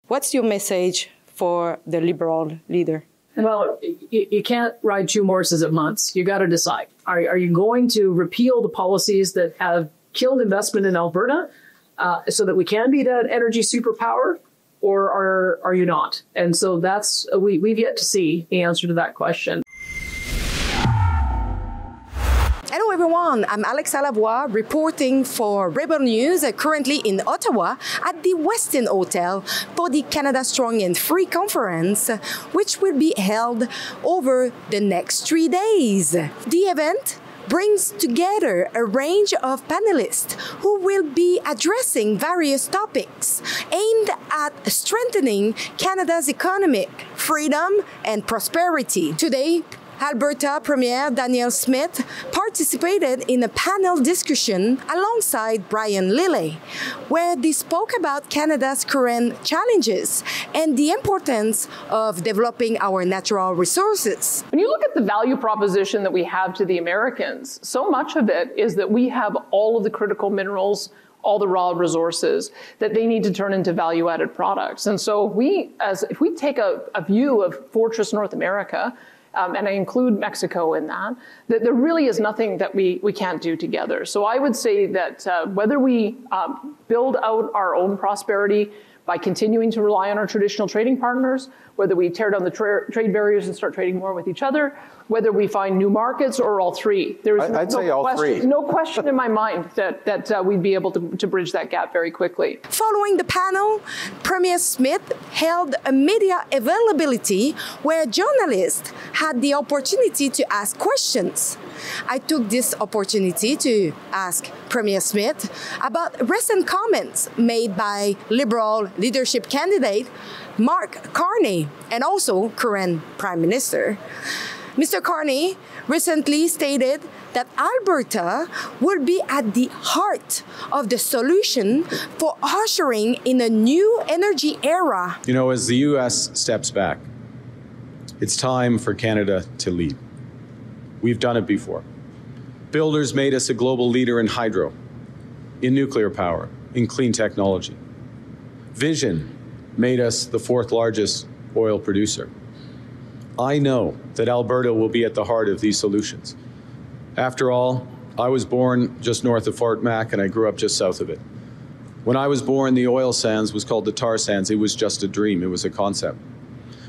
What's your message for the Liberal leader? Well, you can't ride two horses at once. You got to decide. Are you going to repeal the policies that have killed investment in Alberta so that we can be that energy superpower, or are you not? And so that's we've yet to see the answer to that question. Hello everyone, I'm Alexa Lavoie reporting for Rebel News, currently in Ottawa at the Westin Hotel for the Canada Strong and Free Conference, which will be held over the next 3 days. The event brings together a range of panelists who will be addressing various topics aimed at strengthening Canada's economic freedom and prosperity. Today, Alberta Premier Danielle Smith participated in a panel discussion alongside Brian Lilley, where they spoke about Canada's current challenges and the importance of developing our natural resources. When you look at the value proposition that we have to the Americans, so much of it is that we have all of the critical minerals, all the raw resources that they need to turn into value-added products. And so if we take a view of Fortress North America, and I include Mexico in that there really is nothing that we can't do together. So I would say that whether we build out our own prosperity by continuing to rely on our traditional trading partners, whether we tear down the trade barriers and start trading more with each other, whether we find new markets, or all three. I'd say all three. No question in my mind that we'd be able to bridge that gap very quickly. Following the panel, Premier Smith held a media availability where journalists had the opportunity to ask questions. I took this opportunity to ask Premier Smith about recent comments made by Liberal leadership candidate Mark Carney and also current Prime Minister. Mr. Carney recently stated that Alberta will be at the heart of the solution for ushering in a new energy era. You know, as the U.S. steps back, it's time for Canada to lead. We've done it before. Builders made us a global leader in hydro, in nuclear power, in clean technology. Vision made us the fourth largest oil producer. I know that Alberta will be at the heart of these solutions. After all, I was born just north of Fort Mac and I grew up just south of it. When I was born, the oil sands was called the tar sands. It was just a dream. It was a concept.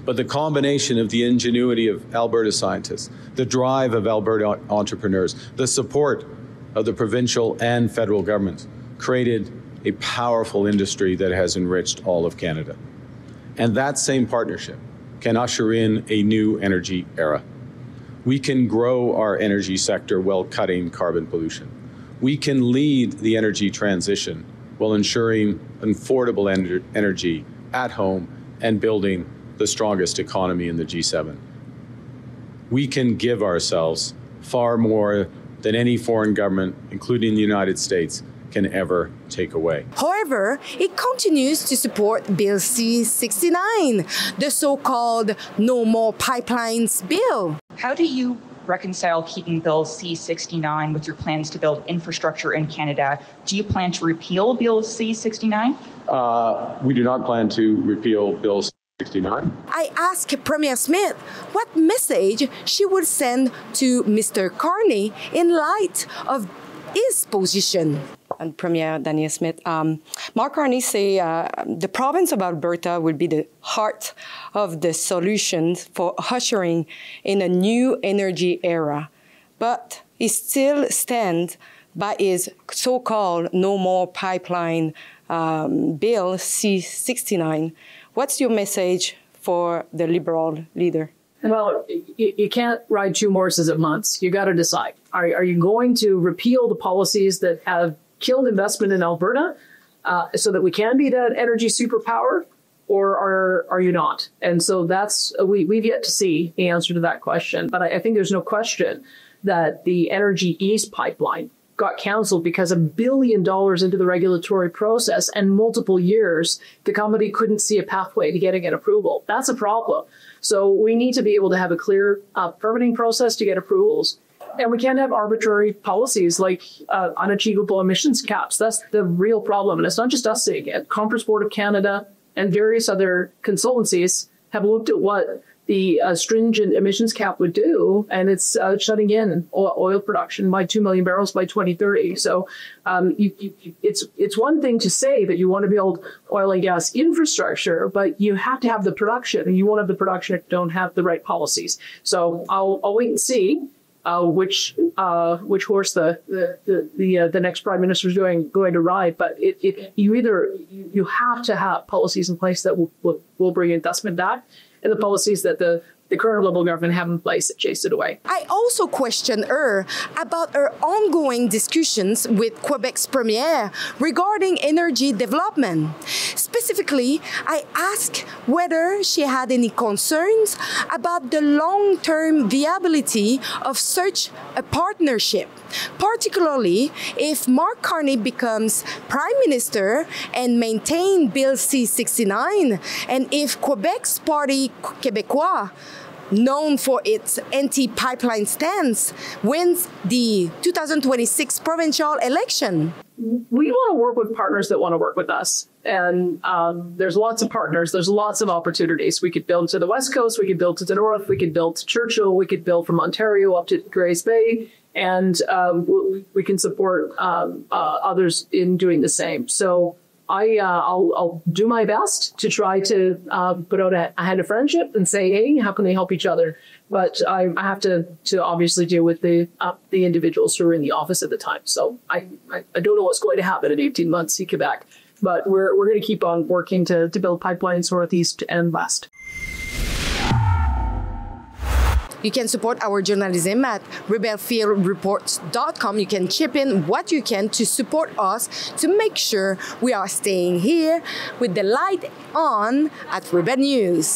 But the combination of the ingenuity of Alberta scientists, the drive of Alberta entrepreneurs, the support of the provincial and federal governments created a powerful industry that has enriched all of Canada. And that same partnership can usher in a new energy era. We can grow our energy sector while cutting carbon pollution. We can lead the energy transition while ensuring affordable energy at home and building the strongest economy in the G7. We can give ourselves far more than any foreign government, including the United States, can ever take away. However, it continues to support Bill C-69, the so-called No More Pipelines bill. How do you reconcile keeping Bill C-69 with your plans to build infrastructure in Canada? Do you plan to repeal Bill C-69? We do not plan to repeal Bill C-69. I asked Premier Smith what message she would send to Mr. Carney in light of his position. And Premier Danielle Smith, Mark Carney say the province of Alberta will be the heart of the solutions for ushering in a new energy era. But he still stands by his so-called No More Pipeline Bill C-69. What's your message for the Liberal leader? Well, you can't ride two horses at once. You got to decide. Are you going to repeal the policies that have killed investment in Alberta so that we can be that energy superpower, or are you not? And so that's we've yet to see the answer to that question. But I think there's no question that the Energy East pipeline got canceled because $1 billion into the regulatory process and multiple years, the company couldn't see a pathway to getting an approval. That's a problem. So we need to be able to have a clear permitting process to get approvals. And we can't have arbitrary policies like unachievable emissions caps. That's the real problem. And it's not just us saying it. Conference Board of Canada, and various other consultancies have looked at what the stringent emissions cap would do, and it's shutting in oil production by 2 million barrels by 2030. So it's one thing to say that you want to build oil and gas infrastructure, but you have to have the production, and you won't have the production if you don't have the right policies. So I'll wait and see which horse the next prime minister is going to ride. But you have to have policies in place that will bring investment back, and the policies that the current Liberal government have in place that chase it away. I also question her about her ongoing discussions with Quebec's Premier regarding energy development. Specifically, I asked whether she had any concerns about the long-term viability of such a partnership, particularly if Mark Carney becomes Prime Minister and maintain Bill C-69, and if Quebec's Parti Québécois, known for its anti-pipeline stance, wins the 2026 provincial election. We want to work with partners that want to work with us. And there's lots of partners. There's lots of opportunities. We could build to the West Coast. We could build to the North. We could build to Churchill. We could build from Ontario up to Grays Bay. And we can support others in doing the same. So I'll do my best to try to put out a hand of friendship and say, hey, how can they help each other? But I have to obviously deal with the individuals who are in the office at the time. So I don't know what's going to happen in 18 months in Quebec, but we're going to keep on working to build pipelines northeast and west. You can support our journalism at rebelfieldreports.com. You can chip in what you can to support us to make sure we are staying here with the light on at Rebel News.